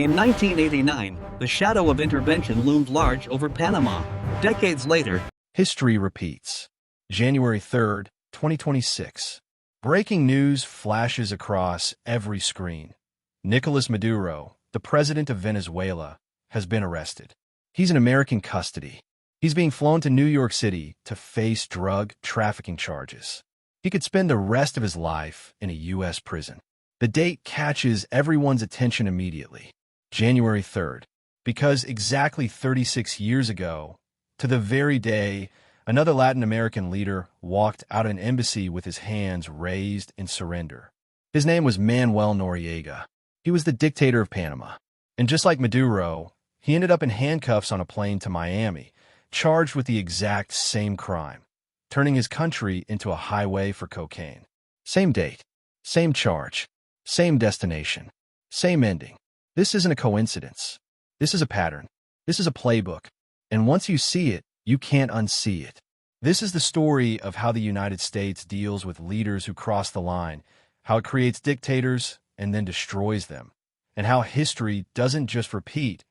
In 1989, the shadow of intervention loomed large over Panama. Decades later, history repeats. January 3rd, 2026. Breaking news flashes across every screen. Nicolás Maduro, the president of Venezuela, has been arrested. He's in American custody. He's being flown to New York City to face drug trafficking charges. He could spend the rest of his life in a U.S. prison. The date catches everyone's attention immediately. January 3rd, because exactly 36 years ago, to the very day, another Latin American leader walked out of an embassy with his hands raised in surrender. His name was Manuel Noriega. He was the dictator of Panama. And just like Maduro, he ended up in handcuffs on a plane to Miami, charged with the exact same crime, turning his country into a highway for cocaine. Same date, same charge, same destination, same ending. This isn't a coincidence. This is a pattern. This is a playbook. And once you see it, you can't unsee it. This is the story of how the United States deals with leaders who cross the line, how it creates dictators and then destroys them, and how history doesn't just repeat,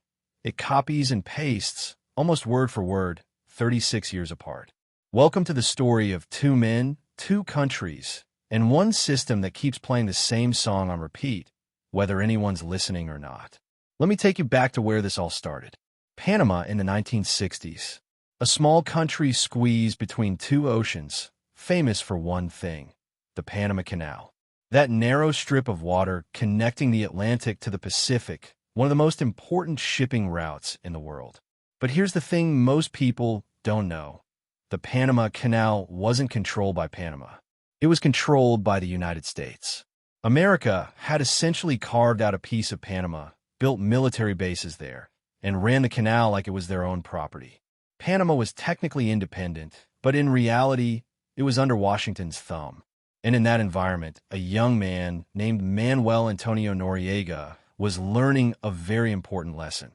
it copies and pastes, almost word for word, 36 years apart. Welcome to the story of two men, two countries, and one system that keeps playing the same song on repeat, whether anyone's listening or not. Let me take you back to where this all started. Panama in the 1960s. A small country squeezed between two oceans, famous for one thing, the Panama Canal. That narrow strip of water connecting the Atlantic to the Pacific, one of the most important shipping routes in the world. But here's the thing most people don't know. The Panama Canal wasn't controlled by Panama. It was controlled by the United States. America had essentially carved out a piece of Panama, built military bases there, and ran the canal like it was their own property. Panama was technically independent, but in reality, it was under Washington's thumb. And in that environment, a young man named Manuel Antonio Noriega was learning a very important lesson.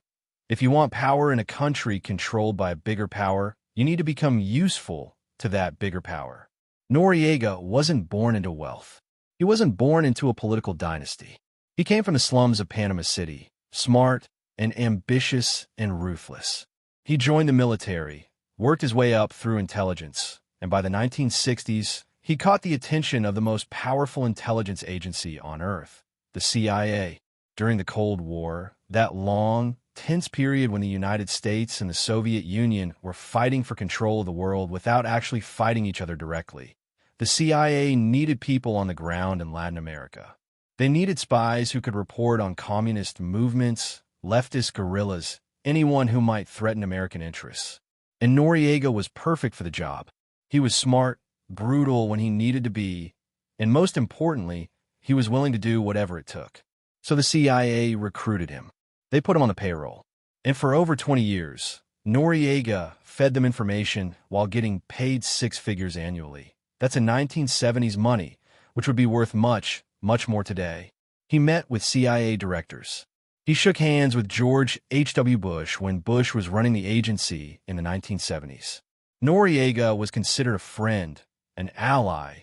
If you want power in a country controlled by a bigger power, you need to become useful to that bigger power. Noriega wasn't born into wealth. He wasn't born into a political dynasty. He came from the slums of Panama City, smart and ambitious and ruthless. He joined the military, worked his way up through intelligence, and by the 1960s, he caught the attention of the most powerful intelligence agency on Earth, the CIA. During the Cold War, that long, tense period when the United States and the Soviet Union were fighting for control of the world without actually fighting each other directly, the CIA needed people on the ground in Latin America. They needed spies who could report on communist movements, leftist guerrillas, anyone who might threaten American interests. And Noriega was perfect for the job. He was smart, brutal when he needed to be, and most importantly, he was willing to do whatever it took. So the CIA recruited him. They put him on the payroll. And for over 20 years, Noriega fed them information while getting paid six figures annually. That's in 1970s money, which would be worth much, much more today. He met with CIA directors. He shook hands with George H.W. Bush when Bush was running the agency in the 1970s. Noriega was considered a friend, an ally,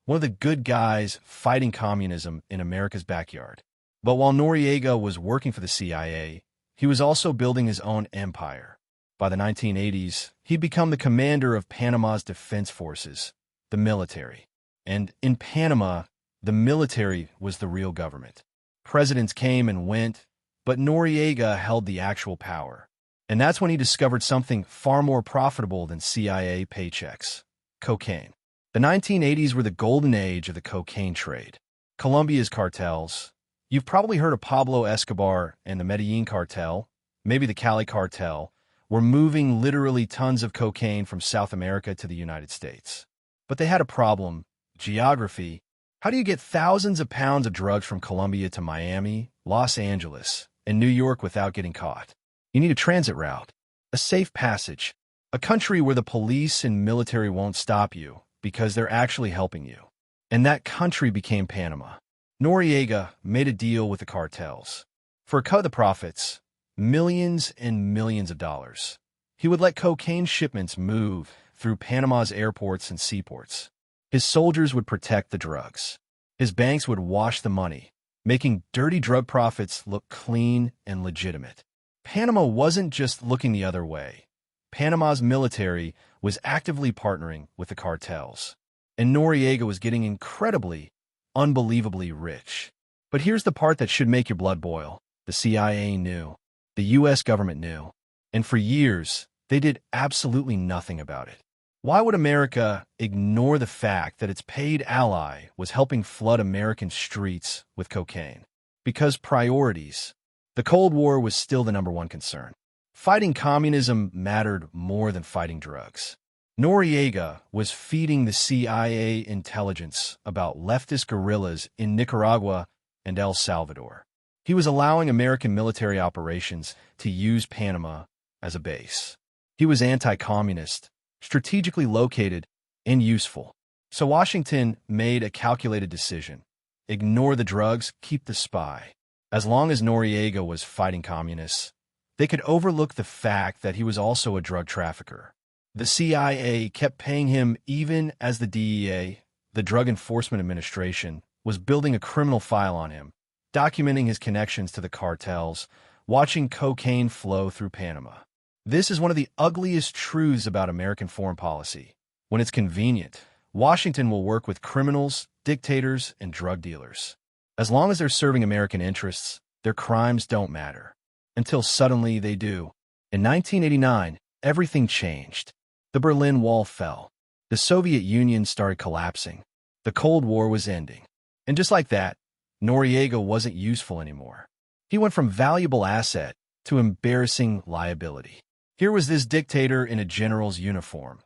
one of the good guys fighting communism in America's backyard. But while Noriega was working for the CIA, he was also building his own empire. By the 1980s, he'd become the commander of Panama's defense forces, the military. And in Panama, the military was the real government. Presidents came and went, but Noriega held the actual power. And that's when he discovered something far more profitable than CIA paychecks: cocaine. The 1980s were the golden age of the cocaine trade. Colombia's cartels. You've probably heard of Pablo Escobar and the Medellin cartel, maybe the Cali cartel, were moving literally tons of cocaine from South America to the United States. But they had a problem: geography. How do you get thousands of pounds of drugs from Colombia to Miami, Los Angeles, and New York without getting caught? You need a transit route, a safe passage, a country where the police and military won't stop you because they're actually helping you. And that country became Panama. Noriega made a deal with the cartels. For a cut of the profits, millions and millions of dollars, he would let cocaine shipments move through Panama's airports and seaports. His soldiers would protect the drugs. His banks would wash the money. making dirty drug profits look clean and legitimate. Panama wasn't just looking the other way. Panama's military was actively partnering with the cartels, and Noriega was getting incredibly, unbelievably rich. But here's the part that should make your blood boil. The CIA knew. The U.S. government knew. And for years, they did absolutely nothing about it. Why would America ignore the fact that its paid ally was helping flood American streets with cocaine? Because priorities. The Cold War was still the #1 concern. Fighting communism mattered more than fighting drugs. Noriega was feeding the CIA intelligence about leftist guerrillas in Nicaragua and El Salvador. He was allowing American military operations to use Panama as a base. He was anti-communist, strategically located, and useful. So Washington made a calculated decision. Ignore the drugs, keep the spy. As long as Noriega was fighting communists, they could overlook the fact that he was also a drug trafficker. The CIA kept paying him even as the DEA, the Drug Enforcement Administration, was building a criminal file on him, documenting his connections to the cartels, watching cocaine flow through Panama. This is one of the ugliest truths about American foreign policy. When it's convenient, Washington will work with criminals, dictators, and drug dealers. As long as they're serving American interests, their crimes don't matter. Until suddenly they do. In 1989, everything changed. The Berlin Wall fell. The Soviet Union started collapsing. The Cold War was ending. And just like that, Noriega wasn't useful anymore. He went from valuable asset to embarrassing liability. Here was this dictator in a general's uniform,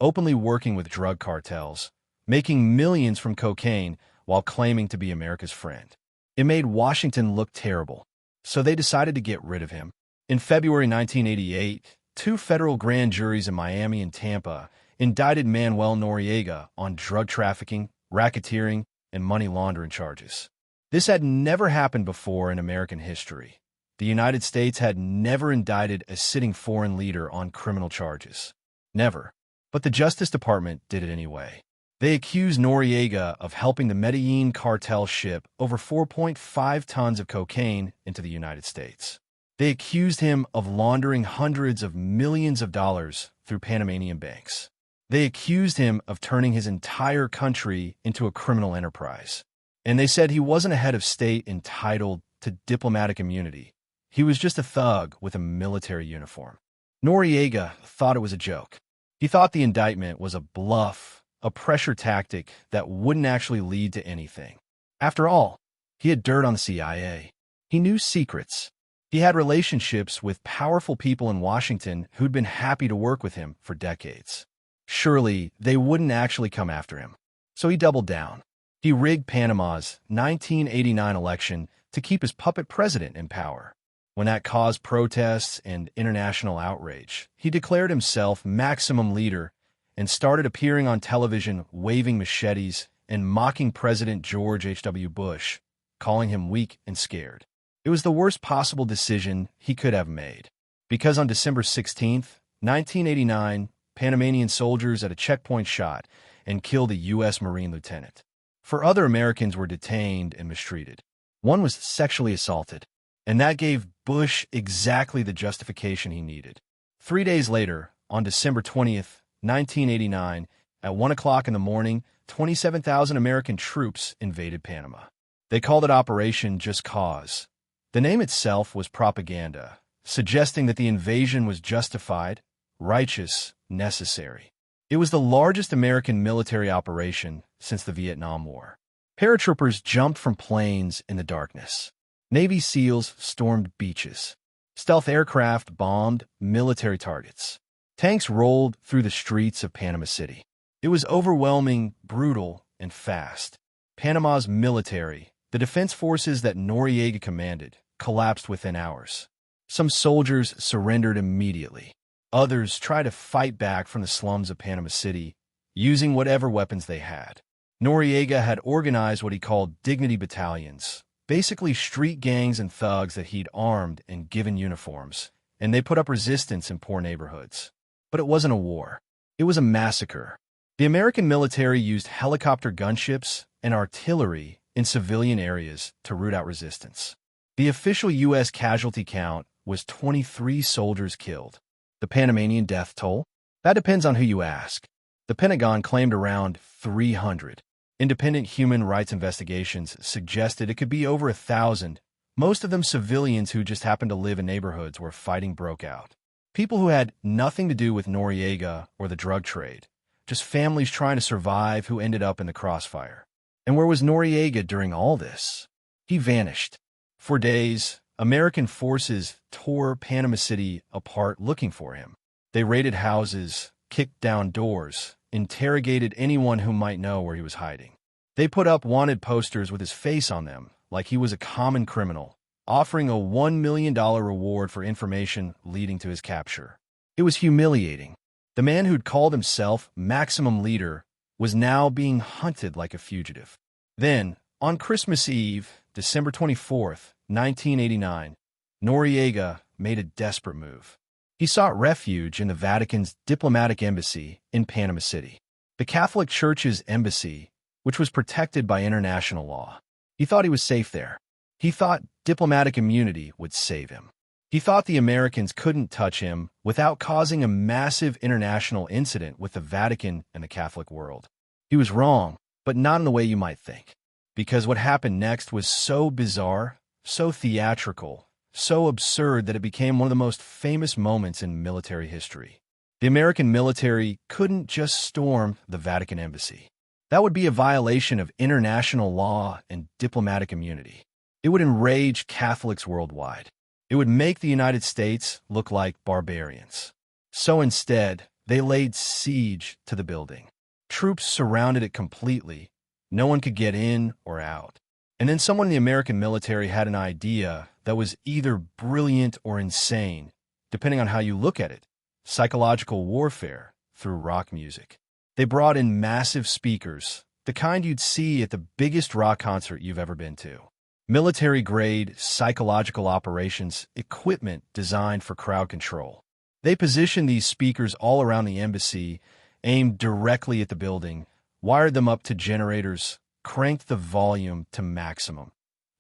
openly working with drug cartels, making millions from cocaine while claiming to be America's friend. It made Washington look terrible, so they decided to get rid of him. In February 1988, 2 federal grand juries in Miami and Tampa indicted Manuel Noriega on drug trafficking, racketeering, and money laundering charges. This had never happened before in American history. The United States had never indicted a sitting foreign leader on criminal charges. Never. But the Justice Department did it anyway. They accused Noriega of helping the Medellin cartel ship over 4.5 tons of cocaine into the United States. They accused him of laundering hundreds of millions of dollars through Panamanian banks. They accused him of turning his entire country into a criminal enterprise. And they said he wasn't a head of state entitled to diplomatic immunity. He was just a thug with a military uniform. Noriega thought it was a joke. He thought the indictment was a bluff, a pressure tactic that wouldn't actually lead to anything. After all, he had dirt on the CIA. He knew secrets. He had relationships with powerful people in Washington who'd been happy to work with him for decades. Surely they wouldn't actually come after him. So he doubled down. He rigged Panama's 1989 election to keep his puppet president in power. When that caused protests and international outrage, he declared himself maximum leader and started appearing on television waving machetes and mocking President George H.W. Bush, calling him weak and scared. It was the worst possible decision he could have made. Because on December 16, 1989, Panamanian soldiers at a checkpoint shot and killed a U.S. Marine lieutenant. 4 other Americans were detained and mistreated. One was sexually assaulted. And that gave Bush exactly the justification he needed. 3 days later, on December 20th, 1989, at 1 o'clock in the morning, 27,000 American troops invaded Panama. They called it Operation Just Cause. The name itself was propaganda, suggesting that the invasion was justified, righteous, necessary. It was the largest American military operation since the Vietnam War. Paratroopers jumped from planes in the darkness. Navy SEALs stormed beaches. Stealth aircraft bombed military targets. Tanks rolled through the streets of Panama City. It was overwhelming, brutal, and fast. Panama's military, the defense forces that Noriega commanded, collapsed within hours. Some soldiers surrendered immediately. Others tried to fight back from the slums of Panama City, using whatever weapons they had. Noriega had organized what he called dignity battalions, basically street gangs and thugs that he'd armed and given uniforms, and they put up resistance in poor neighborhoods. But it wasn't a war. It was a massacre. The American military used helicopter gunships and artillery in civilian areas to root out resistance. The official U.S. casualty count was 23 soldiers killed. The Panamanian death toll? That depends on who you ask. The Pentagon claimed around 300. Independent human rights investigations suggested it could be over 1,000, most of them civilians who just happened to live in neighborhoods where fighting broke out. People who had nothing to do with Noriega or the drug trade, just families trying to survive who ended up in the crossfire. And where was Noriega during all this? He vanished. For days, American forces tore Panama City apart looking for him. They raided houses, kicked down doors, interrogated anyone who might know where he was hiding. They put up wanted posters with his face on them, like he was a common criminal, offering a $1 million reward for information leading to his capture. It was humiliating. The man who'd called himself maximum leader was now being hunted like a fugitive. Then, on Christmas Eve, December 24th, 1989, Noriega made a desperate move. He sought refuge in the Vatican's diplomatic embassy in Panama City, the Catholic Church's embassy, which was protected by international law. He thought he was safe there. He thought diplomatic immunity would save him. He thought the Americans couldn't touch him without causing a massive international incident with the Vatican and the Catholic world. He was wrong, but not in the way you might think. Because what happened next was so bizarre, so theatrical, so absurd that it became one of the most famous moments in military history. The American military couldn't just storm the Vatican embassy. That would be a violation of international law and diplomatic immunity. It would enrage Catholics worldwide. It would make the United States look like barbarians. So instead, they laid siege to the building. Troops surrounded it completely. No one could get in or out. And then someone in the American military had an idea that was either brilliant or insane, depending on how you look at it. Psychological warfare through rock music. They brought in massive speakers, the kind you'd see at the biggest rock concert you've ever been to. Military-grade psychological operations equipment designed for crowd control. They positioned these speakers all around the embassy, aimed directly at the building, wired them up to generators, cranked the volume to maximum.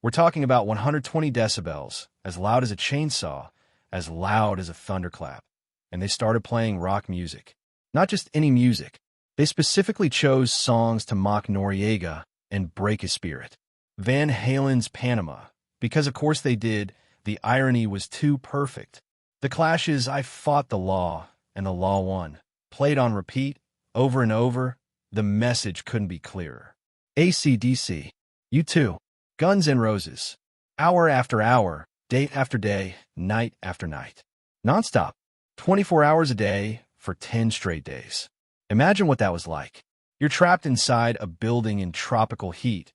We're talking about 120 decibels, as loud as a chainsaw, as loud as a thunderclap. And they started playing rock music. Not just any music. They specifically chose songs to mock Noriega and break his spirit. Van Halen's Panama, because of course they did, the irony was too perfect. The Clash's I Fought the Law, and the Law Won, played on repeat, over and over, the message couldn't be clearer. AC/DC, U2, Guns N' Roses, hour after hour, day after day, night after night. Nonstop, 24 hours a day for 10 straight days. Imagine what that was like. You're trapped inside a building in tropical heat.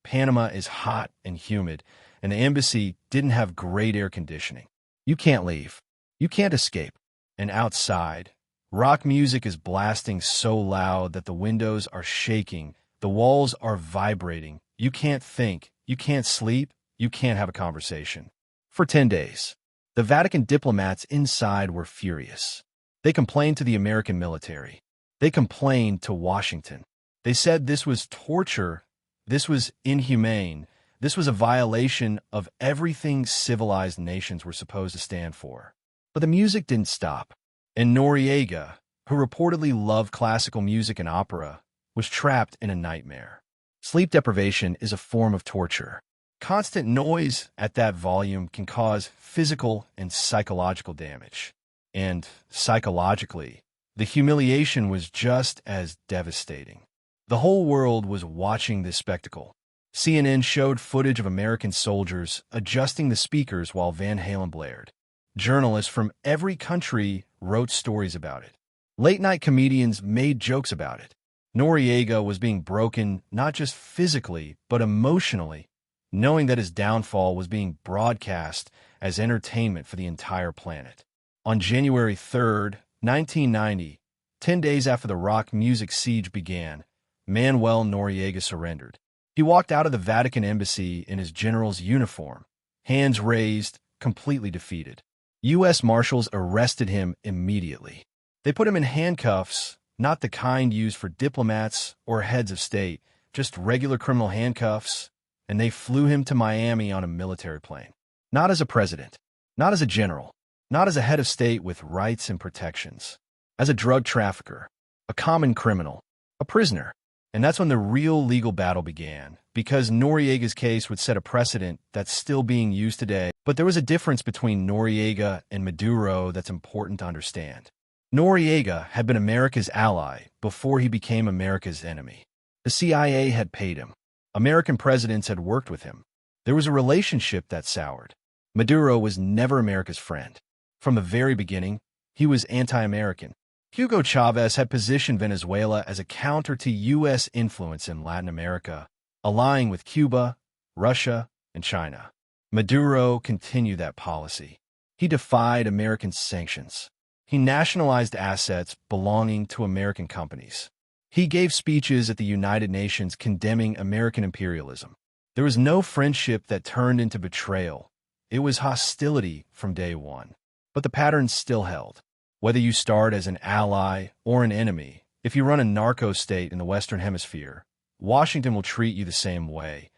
Panama is hot and humid, and the embassy didn't have great air conditioning. You can't leave. You can't escape. And outside, rock music is blasting so loud that the windows are shaking, the walls are vibrating. You can't think, you can't sleep, you can't have a conversation. For 10 days. The Vatican diplomats inside were furious. They complained to the American military. They complained to Washington. They said this was torture, this was inhumane, this was a violation of everything civilized nations were supposed to stand for. But the music didn't stop, and Noriega, who reportedly loved classical music and opera, was trapped in a nightmare. Sleep deprivation is a form of torture. Constant noise at that volume can cause physical and psychological damage. And psychologically, the humiliation was just as devastating. The whole world was watching this spectacle. CNN showed footage of American soldiers adjusting the speakers while Van Halen blared. Journalists from every country wrote stories about it. Late-night comedians made jokes about it. Noriega was being broken not just physically, but emotionally, knowing that his downfall was being broadcast as entertainment for the entire planet. On January 3rd, 1990, 10 days after the rock music siege began, Manuel Noriega surrendered. He walked out of the Vatican embassy in his general's uniform, hands raised, completely defeated. U.S. Marshals arrested him immediately. They put him in handcuffs, not the kind used for diplomats or heads of state, just regular criminal handcuffs, and they flew him to Miami on a military plane. Not as a president, not as a general, not as a head of state with rights and protections. As a drug trafficker, a common criminal, a prisoner. And that's when the real legal battle began, because Noriega's case would set a precedent that's still being used today. But there was a difference between Noriega and Maduro that's important to understand. Noriega had been America's ally before he became America's enemy. The CIA had paid him. American presidents had worked with him. There was a relationship that soured. Maduro was never America's friend. From the very beginning, he was anti-American. Hugo Chavez had positioned Venezuela as a counter to U.S. influence in Latin America, allying with Cuba, Russia, and China. Maduro continued that policy. He defied American sanctions. He nationalized assets belonging to American companies. He gave speeches at the United Nations condemning American imperialism. There was no friendship that turned into betrayal. It was hostility from day one. But the pattern still held. Whether you start as an ally or an enemy, if you run a narco-state in the Western Hemisphere, Washington will treat you the same way,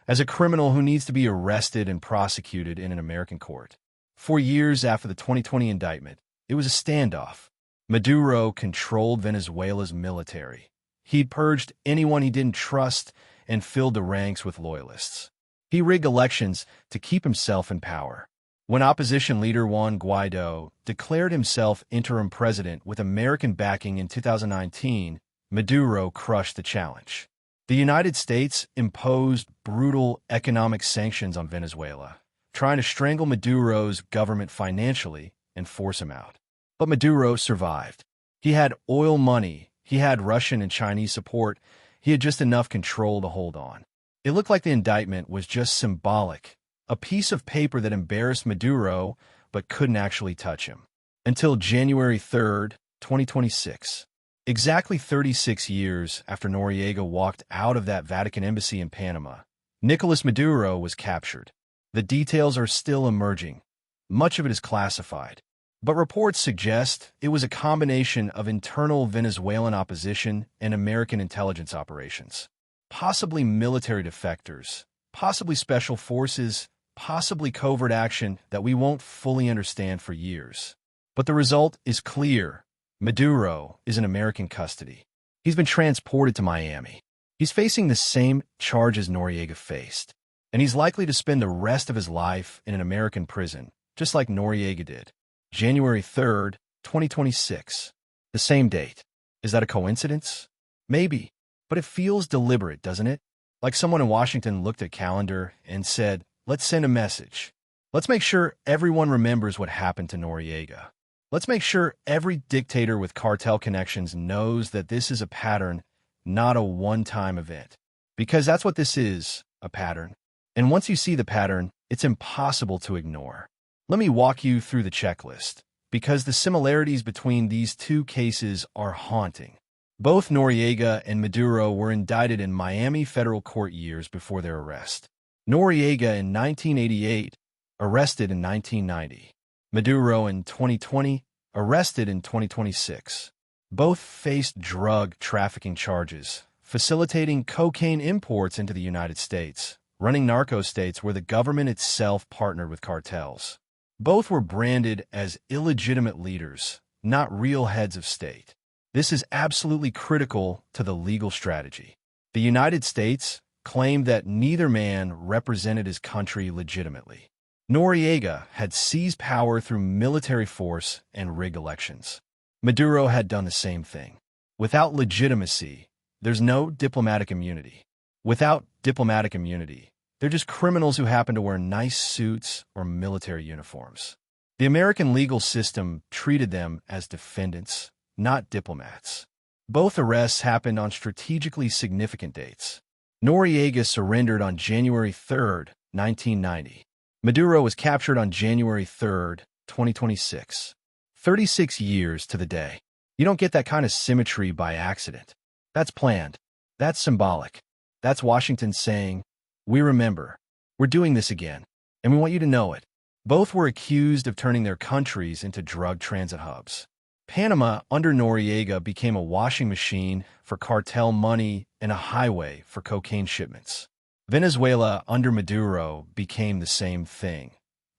as a criminal who needs to be arrested and prosecuted in an American court. 4 years after the 2020 indictment, it was a standoff. Maduro controlled Venezuela's military. He'd purged anyone he didn't trust and filled the ranks with loyalists. He rigged elections to keep himself in power. When opposition leader Juan Guaido declared himself interim president with American backing in 2019, Maduro crushed the challenge. The United States imposed brutal economic sanctions on Venezuela, trying to strangle Maduro's government financially and force him out. But Maduro survived. He had oil money, he had Russian and Chinese support, he had just enough control to hold on. It looked like the indictment was just symbolic, a piece of paper that embarrassed Maduro but couldn't actually touch him. Until January 3rd, 2026. Exactly 36 years after Noriega walked out of that Vatican embassy in Panama, Nicolás Maduro was captured. The details are still emerging. Much of it is classified. But reports suggest it was a combination of internal Venezuelan opposition and American intelligence operations. Possibly military defectors, possibly special forces, possibly covert action that we won't fully understand for years. But the result is clear. Maduro is in American custody. He's been transported to Miami. He's facing the same charges Noriega faced, and he's likely to spend the rest of his life in an American prison, just like Noriega did. January 3rd, 2026. The same date. Is that a coincidence? Maybe, but it feels deliberate, doesn't it? Like someone in Washington looked at a calendar and said, let's send a message. Let's make sure everyone remembers what happened to Noriega. Let's make sure every dictator with cartel connections knows that this is a pattern, not a one-time event. Because that's what this is, a pattern. And once you see the pattern, it's impossible to ignore. Let me walk you through the checklist, because the similarities between these two cases are haunting. Both Noriega and Maduro were indicted in Miami federal court years before their arrest. Noriega in 1988, arrested in 1990. Maduro in 2020, arrested in 2026. Both faced drug trafficking charges, facilitating cocaine imports into the United States, running narco-states where the government itself partnered with cartels. Both were branded as illegitimate leaders, not real heads of state. This is absolutely critical to the legal strategy. The United States claimed that neither man represented his country legitimately. Noriega had seized power through military force and rigged elections. Maduro had done the same thing. Without legitimacy, there's no diplomatic immunity. Without diplomatic immunity, they're just criminals who happen to wear nice suits or military uniforms. The American legal system treated them as defendants, not diplomats. Both arrests happened on strategically significant dates. Noriega surrendered on January 3rd, 1990. Maduro was captured on January 3rd, 2026. 36 years to the day. You don't get that kind of symmetry by accident. That's planned. That's symbolic. That's Washington saying, we remember. We're doing this again, and we want you to know it. Both were accused of turning their countries into drug transit hubs. Panama, under Noriega, became a washing machine for cartel money and a highway for cocaine shipments. Venezuela under Maduro became the same thing.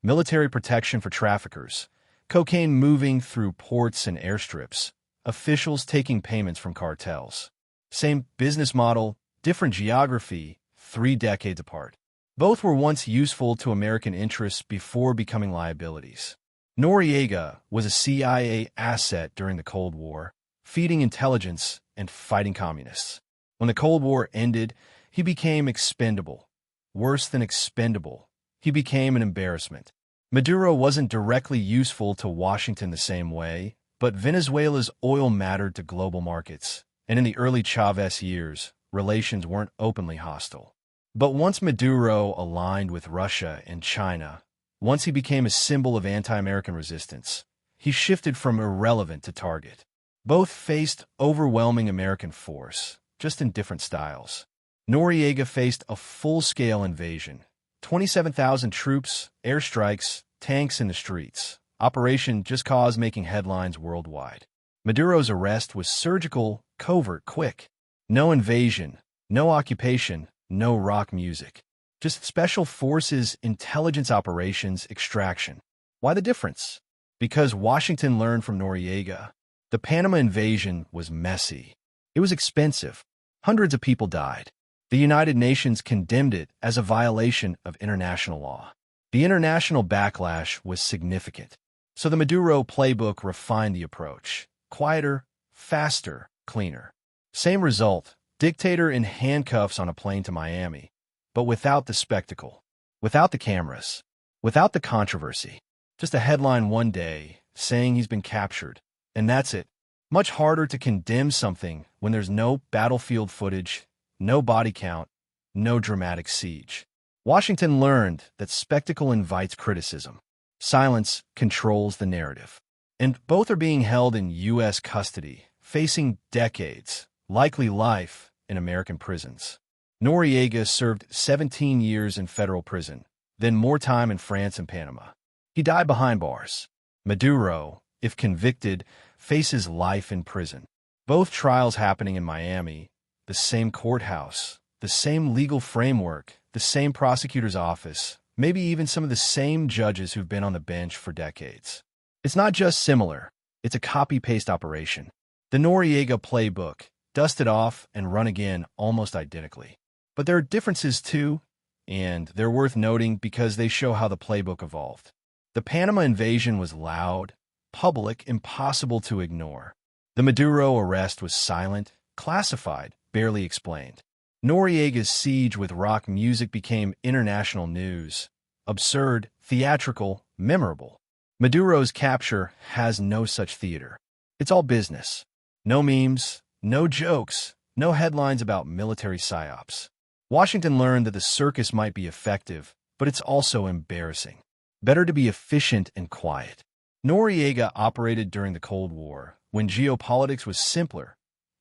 Military protection for traffickers, cocaine moving through ports and airstrips, officials taking payments from cartels. Same business model, different geography, 3 decades apart. Both were once useful to American interests before becoming liabilities. Noriega was a CIA asset during the Cold War, feeding intelligence and fighting communists. When the Cold War ended, he became expendable. Worse than expendable, he became an embarrassment. Maduro wasn't directly useful to Washington the same way, but Venezuela's oil mattered to global markets, and in the early Chavez years, relations weren't openly hostile. But once Maduro aligned with Russia and China, once he became a symbol of anti-American resistance, he shifted from irrelevant to target. Both faced overwhelming American force, just in different styles. Noriega faced a full-scale invasion. 27,000 troops, airstrikes, tanks in the streets. Operation Just Cause making headlines worldwide. Maduro's arrest was surgical, covert, quick. No invasion, no occupation, no rock music. Just special forces, intelligence operations, extraction. Why the difference? Because Washington learned from Noriega. The Panama invasion was messy. It was expensive. Hundreds of people died. The United Nations condemned it as a violation of international law. The international backlash was significant. So the Maduro playbook refined the approach. Quieter, faster, cleaner. Same result, dictator in handcuffs on a plane to Miami, but without the spectacle, without the cameras, without the controversy. Just a headline one day saying he's been captured, and that's it. Much harder to condemn something when there's no battlefield footage, no body count, no dramatic siege. Washington learned that spectacle invites criticism. Silence controls the narrative. And both are being held in U.S. custody, facing decades, likely life, in American prisons. Noriega served 17 years in federal prison, then more time in France and Panama. He died behind bars. Maduro, if convicted, faces life in prison. Both trials happening in Miami, the same courthouse, the same legal framework, the same prosecutor's office, maybe even some of the same judges who've been on the bench for decades. It's not just similar, it's a copy-paste operation. The Noriega playbook, dust it off and run again almost identically. But there are differences too, and they're worth noting because they show how the playbook evolved. The Panama invasion was loud, public, impossible to ignore. The Maduro arrest was silent, classified, barely explained. Noriega's siege with rock music became international news. Absurd, theatrical, memorable. Maduro's capture has no such theater. It's all business. No memes, no jokes, no headlines about military psyops. Washington learned that the circus might be effective, but it's also embarrassing. Better to be efficient and quiet. Noriega operated during the Cold War, when geopolitics was simpler.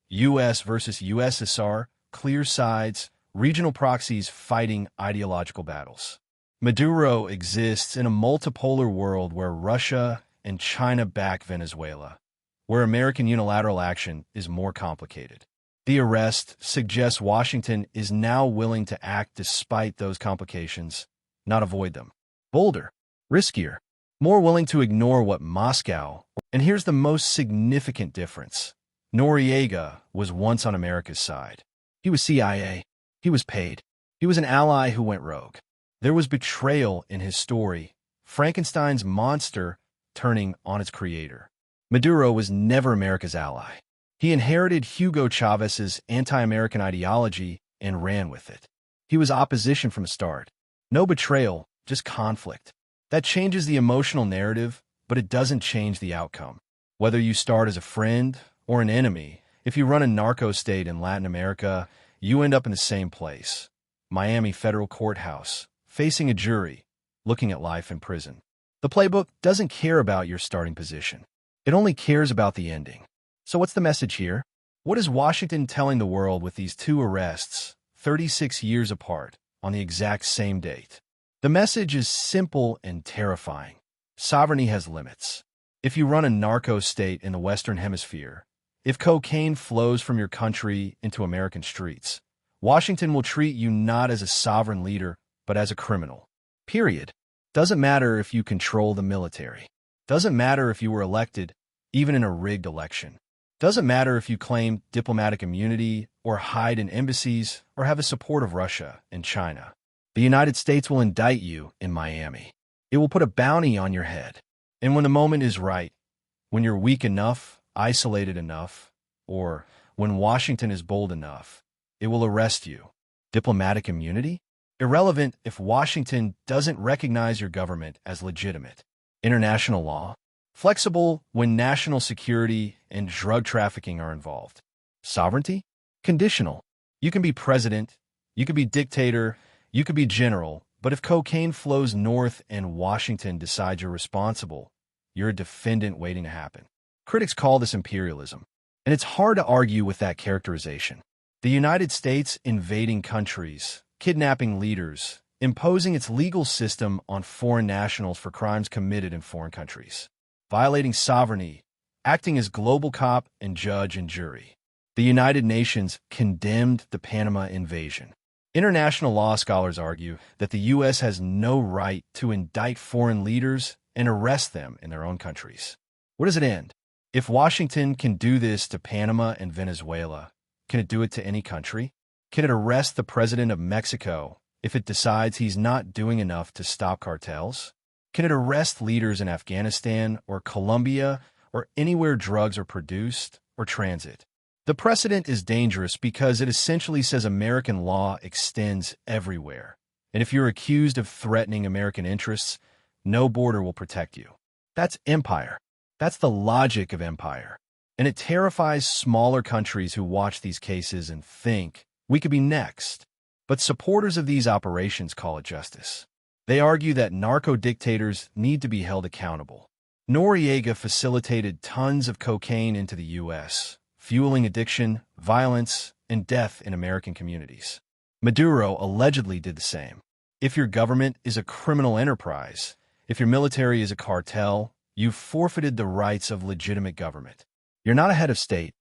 U.S. versus USSR, clear sides, regional proxies fighting ideological battles. Maduro exists in a multipolar world where Russia and China back Venezuela, where American unilateral action is more complicated. The arrest suggests Washington is now willing to act despite those complications, not avoid them. Bolder, riskier, more willing to ignore what Moscow. And here's the most significant difference. Noriega was once on America's side. He was CIA. He was paid. He was an ally who went rogue. There was betrayal in his story, Frankenstein's monster turning on its creator. Maduro was never America's ally. He inherited Hugo Chávez's anti-American ideology and ran with it. He was opposition from the start. No betrayal, just conflict. That changes the emotional narrative, but it doesn't change the outcome. Whether you start as a friend or an enemy, if you run a narco-state in Latin America, you end up in the same place. Miami federal courthouse, facing a jury, looking at life in prison. The playbook doesn't care about your starting position. It only cares about the ending. So what's the message here? What is Washington telling the world with these two arrests, 36 years apart, on the exact same date? The message is simple and terrifying. Sovereignty has limits. If you run a narco-state in the Western Hemisphere, if cocaine flows from your country into American streets, Washington will treat you not as a sovereign leader, but as a criminal. Period. Doesn't matter if you control the military. Doesn't matter if you were elected, even in a rigged election. Doesn't matter if you claim diplomatic immunity or hide in embassies or have the support of Russia and China. The United States will indict you in Miami. It will put a bounty on your head. And when the moment is right, when you're weak enough, isolated enough, or when Washington is bold enough, it will arrest you. Diplomatic immunity? Irrelevant if Washington doesn't recognize your government as legitimate. International law? Flexible when national security and drug trafficking are involved. Sovereignty? Conditional. You can be president, you could be dictator, you could be general, but if cocaine flows north and Washington decides you're responsible, you're a defendant waiting to happen. Critics call this imperialism, and it's hard to argue with that characterization. The United States invading countries, kidnapping leaders, imposing its legal system on foreign nationals for crimes committed in foreign countries, violating sovereignty, acting as global cop and judge and jury. The United Nations condemned the Panama invasion. International law scholars argue that the U.S. has no right to indict foreign leaders and arrest them in their own countries. Where does it end? If Washington can do this to Panama and Venezuela, can it do it to any country? Can it arrest the president of Mexico if it decides he's not doing enough to stop cartels? Can it arrest leaders in Afghanistan or Colombia or anywhere drugs are produced or transit? The precedent is dangerous because it essentially says American law extends everywhere. And if you're accused of threatening American interests, no border will protect you. That's empire. That's the logic of empire. And it terrifies smaller countries who watch these cases and think, we could be next. But supporters of these operations call it justice. They argue that narco-dictators need to be held accountable. Noriega facilitated tons of cocaine into the U.S., fueling addiction, violence, and death in American communities. Maduro allegedly did the same. If your government is a criminal enterprise, if your military is a cartel, you've forfeited the rights of legitimate government. You're not a head of state,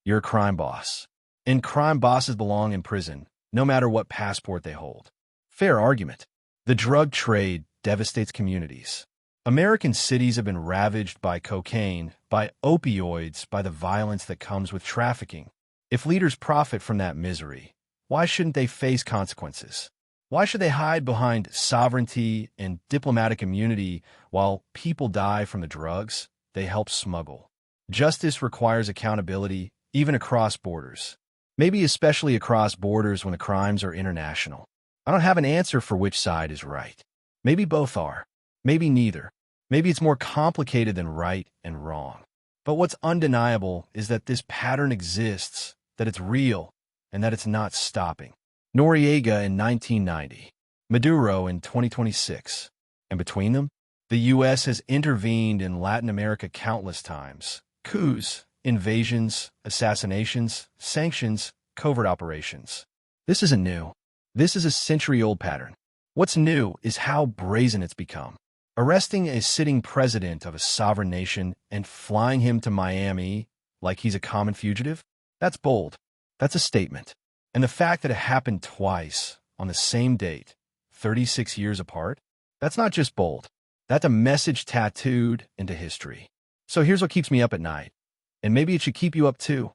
you're a crime boss. And crime bosses belong in prison, no matter what passport they hold. Fair argument. The drug trade devastates communities. American cities have been ravaged by cocaine, by opioids, by the violence that comes with trafficking. If leaders profit from that misery, why shouldn't they face consequences? Why should they hide behind sovereignty and diplomatic immunity while people die from the drugs they help smuggle? Justice requires accountability, even across borders. Maybe especially across borders when the crimes are international. I don't have an answer for which side is right. Maybe both are. Maybe neither. Maybe it's more complicated than right and wrong. But what's undeniable is that this pattern exists, that it's real, and that it's not stopping. Noriega in 1990, Maduro in 2026. And between them, the U.S. has intervened in Latin America countless times. Coups, invasions, assassinations, sanctions, covert operations. This isn't new. This is a century-old pattern. What's new is how brazen it's become. Arresting a sitting president of a sovereign nation and flying him to Miami like he's a common fugitive? That's bold. That's a statement. And the fact that it happened twice on the same date, 36 years apart, that's not just bold. That's a message tattooed into history. So here's what keeps me up at night. And maybe it should keep you up too.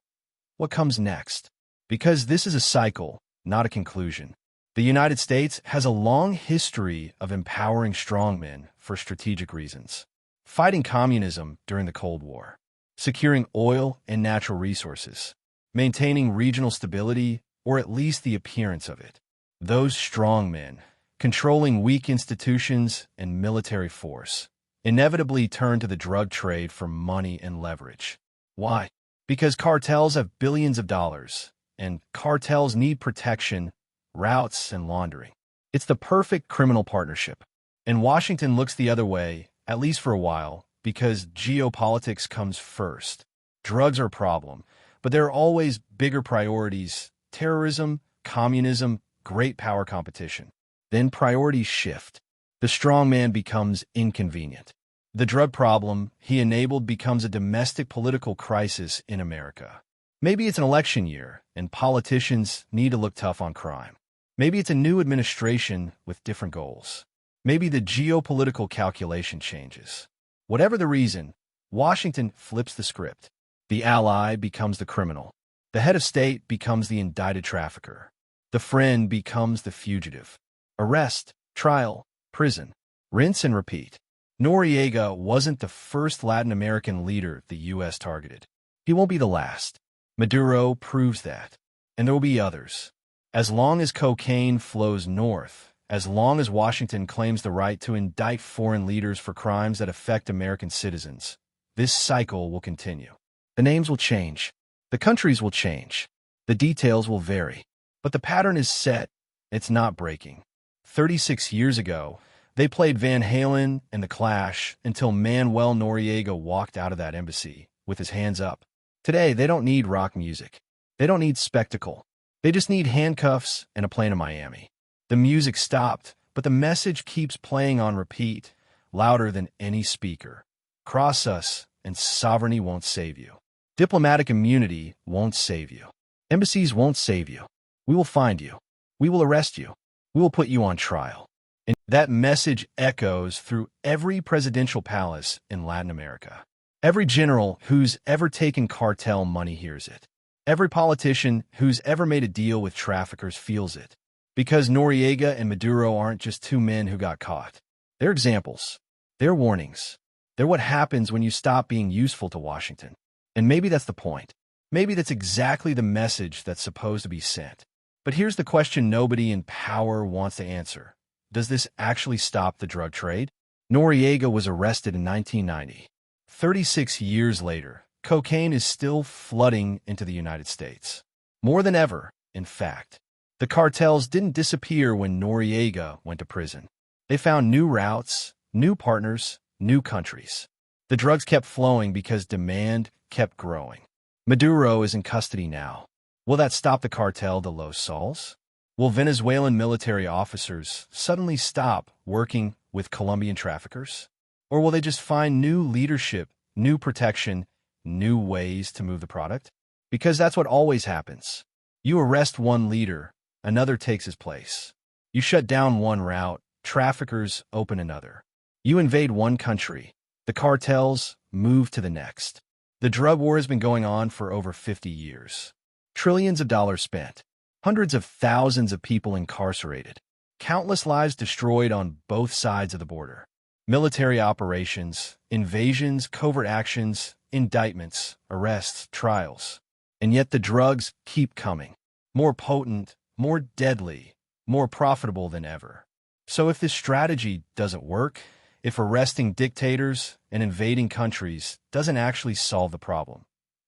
What comes next? Because this is a cycle, not a conclusion. The United States has a long history of empowering strongmen for strategic reasons. Fighting communism during the Cold War, securing oil and natural resources, maintaining regional stability, or at least the appearance of it. Those strongmen, controlling weak institutions and military force, inevitably turn to the drug trade for money and leverage. Why? Because cartels have billions of dollars, and cartels need protection, routes, and laundering. It's the perfect criminal partnership. And Washington looks the other way, at least for a while, because geopolitics comes first. Drugs are a problem, but there are always bigger priorities: terrorism, communism, great power competition. Then priorities shift. The strongman becomes inconvenient. The drug problem he enabled becomes a domestic political crisis in America. Maybe it's an election year, and politicians need to look tough on crime. Maybe it's a new administration with different goals. Maybe the geopolitical calculation changes. Whatever the reason, Washington flips the script. The ally becomes the criminal. The head of state becomes the indicted trafficker. The friend becomes the fugitive. Arrest, trial, prison. Rinse and repeat. Noriega wasn't the first Latin American leader the U.S. targeted. He won't be the last. Maduro proves that. And there will be others. As long as cocaine flows north, as long as Washington claims the right to indict foreign leaders for crimes that affect American citizens, this cycle will continue. The names will change. The countries will change. The details will vary. But the pattern is set. It's not breaking. 36 years ago, they played Van Halen and The Clash until Manuel Noriega walked out of that embassy with his hands up. Today, they don't need rock music. They don't need spectacle. They just need handcuffs and a plane to Miami. The music stopped, but the message keeps playing on repeat, louder than any speaker. Cross us, and sovereignty won't save you. Diplomatic immunity won't save you. Embassies won't save you. We will find you. We will arrest you. We will put you on trial. And that message echoes through every presidential palace in Latin America. Every general who's ever taken cartel money hears it. Every politician who's ever made a deal with traffickers feels it. Because Noriega and Maduro aren't just two men who got caught. They're examples. They're warnings. They're what happens when you stop being useful to Washington. And maybe that's the point. Maybe that's exactly the message that's supposed to be sent. But here's the question nobody in power wants to answer. Does this actually stop the drug trade? Noriega was arrested in 1990. 36 years later, cocaine is still flooding into the United States. More than ever, in fact. The cartels didn't disappear when Noriega went to prison. They found new routes, new partners, new countries. The drugs kept flowing because demand kept growing. Maduro is in custody now. Will that stop the cartel de los Soles? Will Venezuelan military officers suddenly stop working with Colombian traffickers? Or will they just find new leadership, new protection, new ways to move the product? Because that's what always happens. You arrest one leader, another takes his place. You shut down one route, traffickers open another. You invade one country, the cartels move to the next. The drug war has been going on for over 50 years. Trillions of dollars spent. Hundreds of thousands of people incarcerated. Countless lives destroyed on both sides of the border. Military operations, invasions, covert actions, indictments, arrests, trials. And yet the drugs keep coming. More potent, more deadly, more profitable than ever. So if this strategy doesn't work, if arresting dictators and invading countries doesn't actually solve the problem,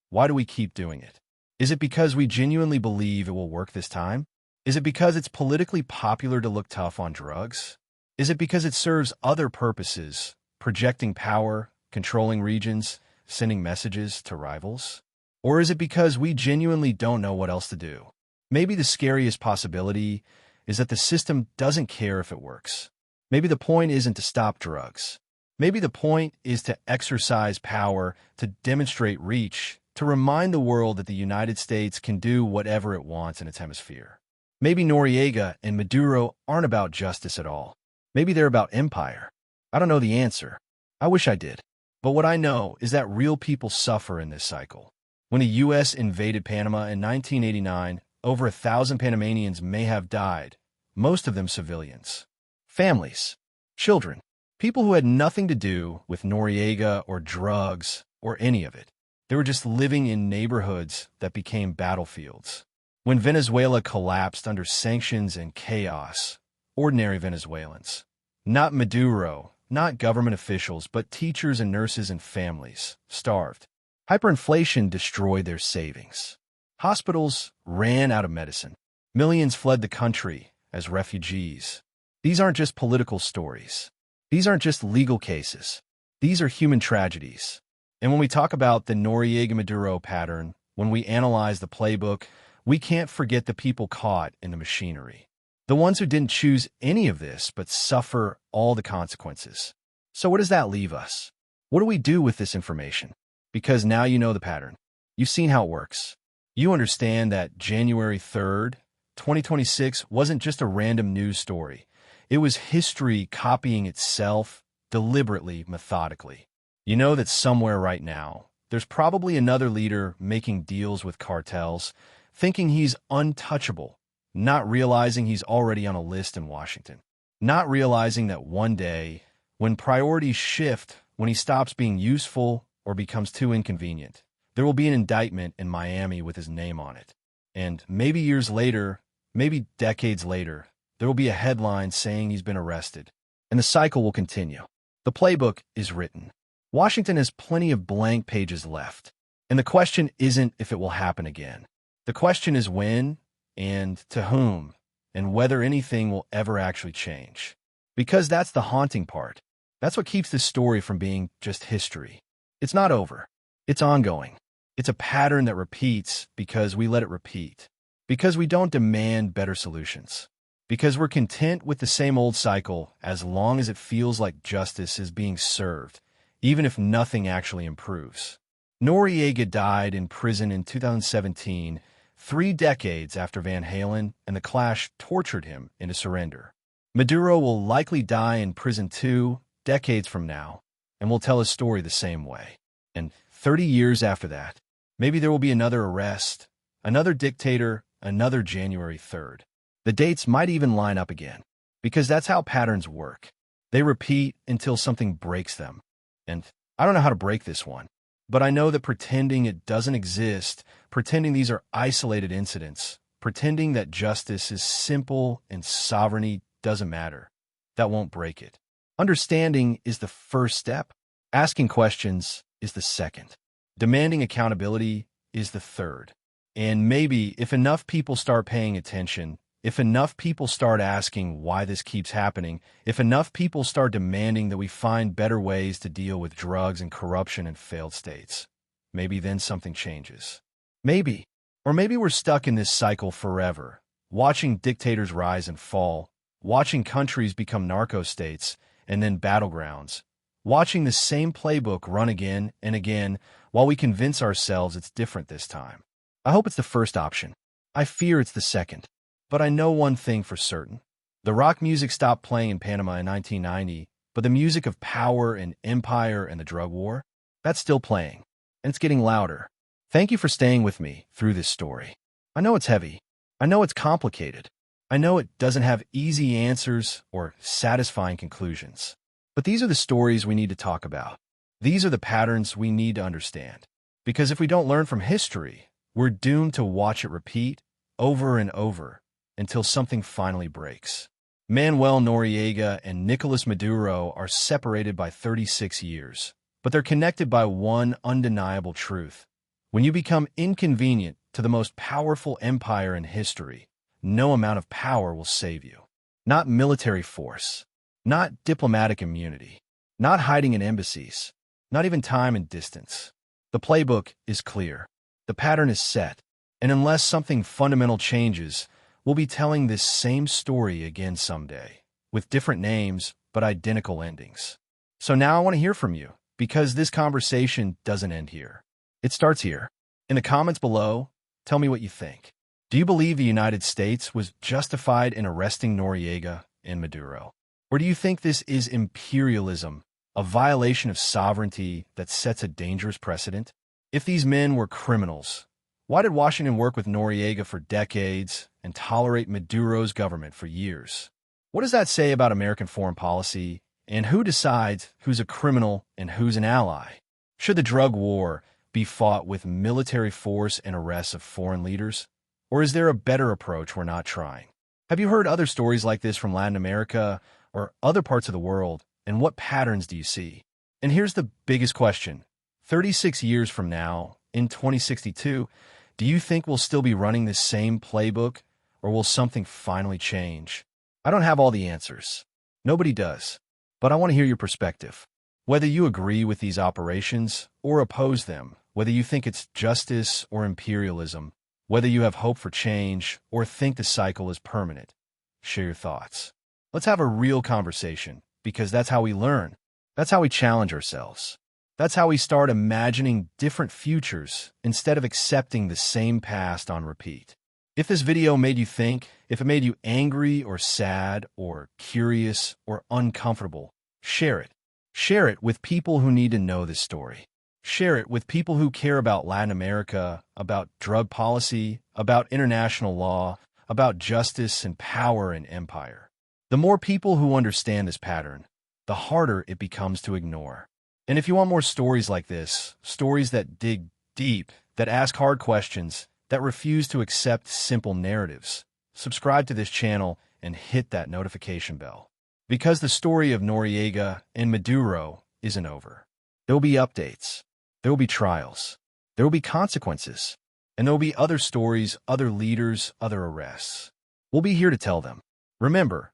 why do we keep doing it? Is it because we genuinely believe it will work this time? Is it because it's politically popular to look tough on drugs? Is it because it serves other purposes, projecting power, controlling regions, sending messages to rivals? Or is it because we genuinely don't know what else to do? Maybe the scariest possibility is that the system doesn't care if it works. Maybe the point isn't to stop drugs. Maybe the point is to exercise power, to demonstrate reach, to remind the world that the United States can do whatever it wants in its hemisphere. Maybe Noriega and Maduro aren't about justice at all. Maybe they're about empire. I don't know the answer. I wish I did. But what I know is that real people suffer in this cycle. When the U.S. invaded Panama in 1989, over 1,000 Panamanians may have died, most of them civilians. Families, children, people who had nothing to do with Noriega or drugs or any of it. They were just living in neighborhoods that became battlefields. When Venezuela collapsed under sanctions and chaos, ordinary Venezuelans, not Maduro, not government officials, but teachers and nurses and families, starved. Hyperinflation destroyed their savings. Hospitals ran out of medicine. Millions fled the country as refugees. These aren't just political stories. These aren't just legal cases. These are human tragedies. And when we talk about the Noriega-Maduro pattern, when we analyze the playbook, we can't forget the people caught in the machinery. The ones who didn't choose any of this but suffer all the consequences. So where does that leave us? What do we do with this information? Because now you know the pattern. You've seen how it works. you understand that January 3rd, 2026 wasn't just a random news story. It was history copying itself deliberately, methodically. You know that somewhere right now, there's probably another leader making deals with cartels, thinking he's untouchable, not realizing he's already on a list in Washington, not realizing that one day, when priorities shift, when he stops being useful or becomes too inconvenient, there will be an indictment in Miami with his name on it. And maybe years later, maybe decades later, there will be a headline saying he's been arrested. And the cycle will continue. The playbook is written. Washington has plenty of blank pages left. And the question isn't if it will happen again. The question is when and to whom and whether anything will ever actually change. Because that's the haunting part. That's what keeps this story from being just history. It's not over. It's ongoing. It's a pattern that repeats because we let it repeat. Because we don't demand better solutions. Because we're content with the same old cycle as long as it feels like justice is being served, even if nothing actually improves. Noriega died in prison in 2017, 3 decades after Van Halen and the Clash tortured him into surrender. Maduro will likely die in prison 2 decades from now, and will tell his story the same way. And 30 years after that, maybe there will be another arrest, another dictator, another January 3rd. The dates might even line up again, because that's how patterns work. They repeat until something breaks them. And I don't know how to break this one, but I know that pretending it doesn't exist, pretending these are isolated incidents, pretending that justice is simple and sovereignty doesn't matter, that won't break it. Understanding is the first step. Asking questions is the second. Demanding accountability is the third. And maybe if enough people start paying attention, if enough people start asking why this keeps happening, if enough people start demanding that we find better ways to deal with drugs and corruption in failed states, maybe then something changes. Maybe. Or maybe we're stuck in this cycle forever, watching dictators rise and fall, watching countries become narco-states and then battlegrounds, watching the same playbook run again and again while we convince ourselves it's different this time. I hope it's the first option. I fear it's the second. But I know one thing for certain. The rock music stopped playing in Panama in 1990, but the music of power and empire and the drug war, that's still playing, and it's getting louder. Thank you for staying with me through this story. I know it's heavy. I know it's complicated. I know it doesn't have easy answers or satisfying conclusions. But these are the stories we need to talk about. These are the patterns we need to understand. Because if we don't learn from history, we're doomed to watch it repeat over and over until something finally breaks. Manuel Noriega and Nicolás Maduro are separated by 36 years, but they're connected by one undeniable truth. When you become inconvenient to the most powerful empire in history, no amount of power will save you. Not military force, not diplomatic immunity, not hiding in embassies, not even time and distance. The playbook is clear. The pattern is set. And unless something fundamental changes, we'll be telling this same story again someday, with different names but identical endings. So now I want to hear from you, because this conversation doesn't end here. It starts here. In the comments below, tell me what you think. Do you believe the United States was justified in arresting Noriega and Maduro? Or do you think this is imperialism, a violation of sovereignty that sets a dangerous precedent? If these men were criminals, why did Washington work with Noriega for decades and tolerate Maduro's government for years? What does that say about American foreign policy, and who decides who's a criminal and who's an ally? Should the drug war be fought with military force and arrests of foreign leaders? Or is there a better approach we're not trying? Have you heard other stories like this from Latin America or other parts of the world, and what patterns do you see? And here's the biggest question. 36 years from now, in 2062, do you think we'll still be running this same playbook, or will something finally change? I don't have all the answers. Nobody does. But I want to hear your perspective. Whether you agree with these operations or oppose them, whether you think it's justice or imperialism, whether you have hope for change or think the cycle is permanent, share your thoughts. Let's have a real conversation, because that's how we learn. That's how we challenge ourselves. That's how we start imagining different futures instead of accepting the same past on repeat. If this video made you think, if it made you angry or sad or curious or uncomfortable, share it. Share it with people who need to know this story. Share it with people who care about Latin America, about drug policy, about international law, about justice and power and empire. The more people who understand this pattern, the harder it becomes to ignore. And if you want more stories like this, stories that dig deep, that ask hard questions, that refuse to accept simple narratives, subscribe to this channel and hit that notification bell. Because the story of Noriega and Maduro isn't over. There will be updates. There will be trials. There will be consequences. And there will be other stories, other leaders, other arrests. We'll be here to tell them. Remember,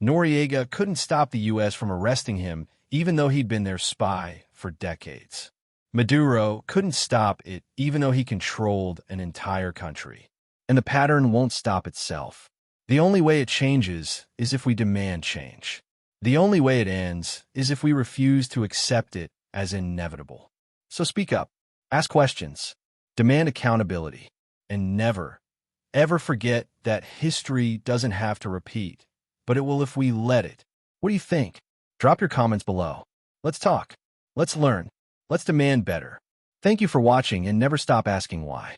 Noriega couldn't stop the U.S. from arresting him even though he'd been their spy for decades. Maduro couldn't stop it even though he controlled an entire country. And the pattern won't stop itself. The only way it changes is if we demand change. The only way it ends is if we refuse to accept it as inevitable. So speak up, ask questions, demand accountability, and never, ever forget that history doesn't have to repeat, but it will if we let it. What do you think? Drop your comments below. Let's talk. Let's learn. Let's demand better. Thank you for watching and never stop asking why.